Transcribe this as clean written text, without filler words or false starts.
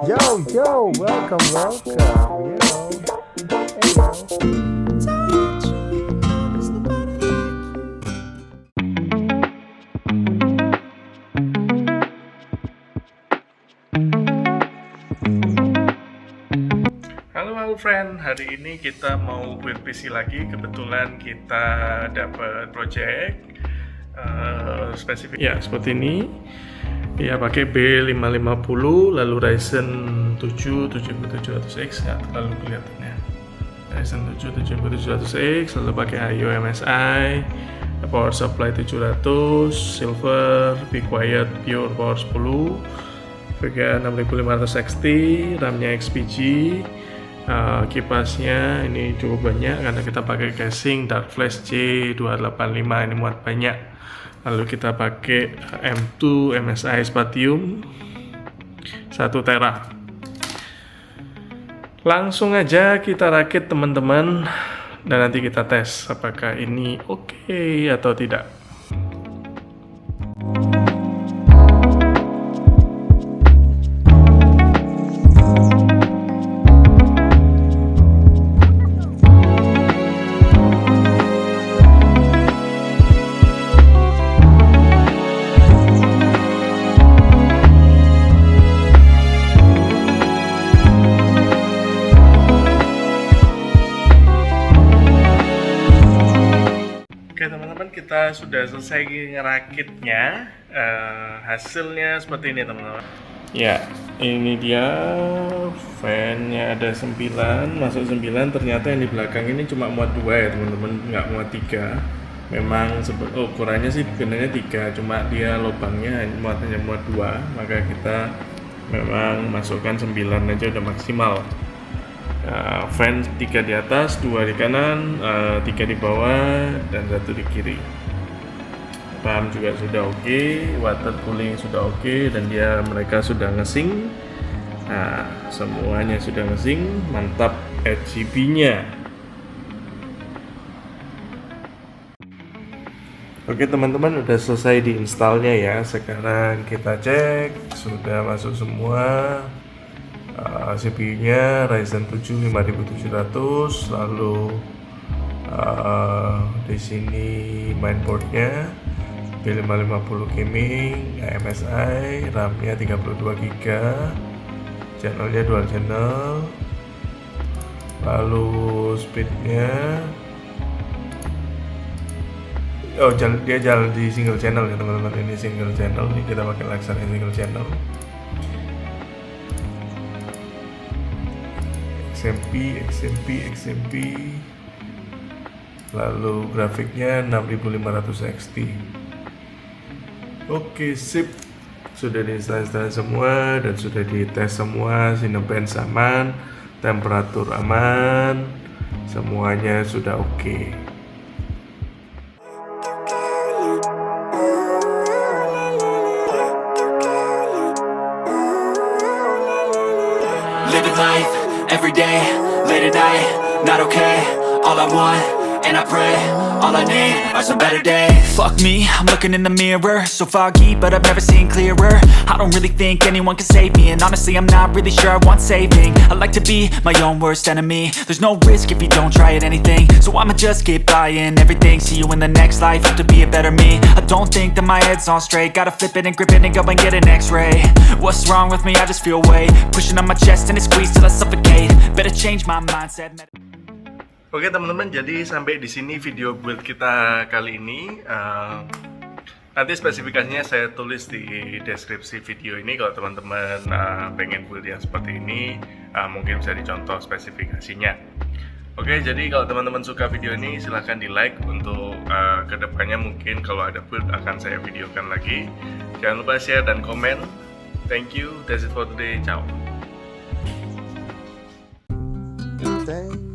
Yo, welcome, yo. Hey, yo. Halo friend, hari ini kita mau build PC lagi. Kebetulan kita dapat project spesifik ya seperti ini. Ya pakai B550 lalu Ryzen 7 7700X ya terlalu kelihatannya. Ryzen 7 7700X lalu pakai IO MSI, power supply 700, silver, be quiet pure power 10, VGA 6500 XT, RAM-nya XPG. Kipasnya ini cukup banyak karena kita pakai casing Dark Flash J285, ini muat banyak. Lalu kita pakai M2 MSI Spatium 1 tera. Langsung aja kita rakit teman-teman, dan nanti kita tes apakah ini oke atau tidak. Oke teman-teman, kita sudah selesai ngerakitnya. Hasilnya seperti ini teman-teman. Ya, ini dia fan-nya ada 9, masuk 9. Ternyata yang di belakang ini cuma muat 2 ya teman-teman, nggak muat 3. Memang ukurannya sih sebenarnya 3, cuma dia lubangnya hanya muat 2. Maka kita memang masukkan 9 aja udah maksimal. Fan 3 di atas, 2 di kanan, 3 di bawah, dan 1 di kiri. RAM juga sudah oke, water cooling sudah oke, dan mereka sudah ngesync. Nah, semuanya sudah ngesync, mantap. RGB-nya. Oke teman-teman, udah selesai diinstalnya ya. Sekarang kita cek, sudah masuk semua. CPU-nya Ryzen 7 5700, lalu di sini mainboard-nya B550 gaming, MSI, RAM-nya 32GB, channel-nya dual channel, lalu speed-nya dia jalan di single channel ya teman-teman. Ini single channel, ini kita pakai Laksana single channel. XMP, lalu grafiknya 6500 XT. Oke, sip, sudah diinstal semua dan sudah dites semua. Cinebench aman, temperatur aman, semuanya sudah oke. Living life, every day, late at night, not okay. All I want, and I pray, all I need are some better days. Fuck me, I'm looking in the mirror, so foggy, but I've never seen clearer. I don't really think anyone can save me, and honestly I'm not really sure I want saving. I like to be my own worst enemy. There's no risk if you don't try at anything, so I'ma just keep buying everything. See you in the next life, have to be a better me. I don't think that my head's on straight, gotta flip it and grip it and go and get an x-ray. What's wrong with me? I just feel weight pushing on my chest and it squeezes till I suffocate. Better change my mindset. Oke teman-teman, jadi sampai di sini video build kita kali ini. Nanti spesifikasinya saya tulis di deskripsi video ini. Kalau teman-teman pengen build yang seperti ini, mungkin bisa dicontoh spesifikasinya. Oke, jadi kalau teman-teman suka video ini, silahkan di like. Untuk kedepannya mungkin kalau ada build akan saya videokan lagi. Jangan lupa share dan komen. Thank you, that's it for today, ciao. Thank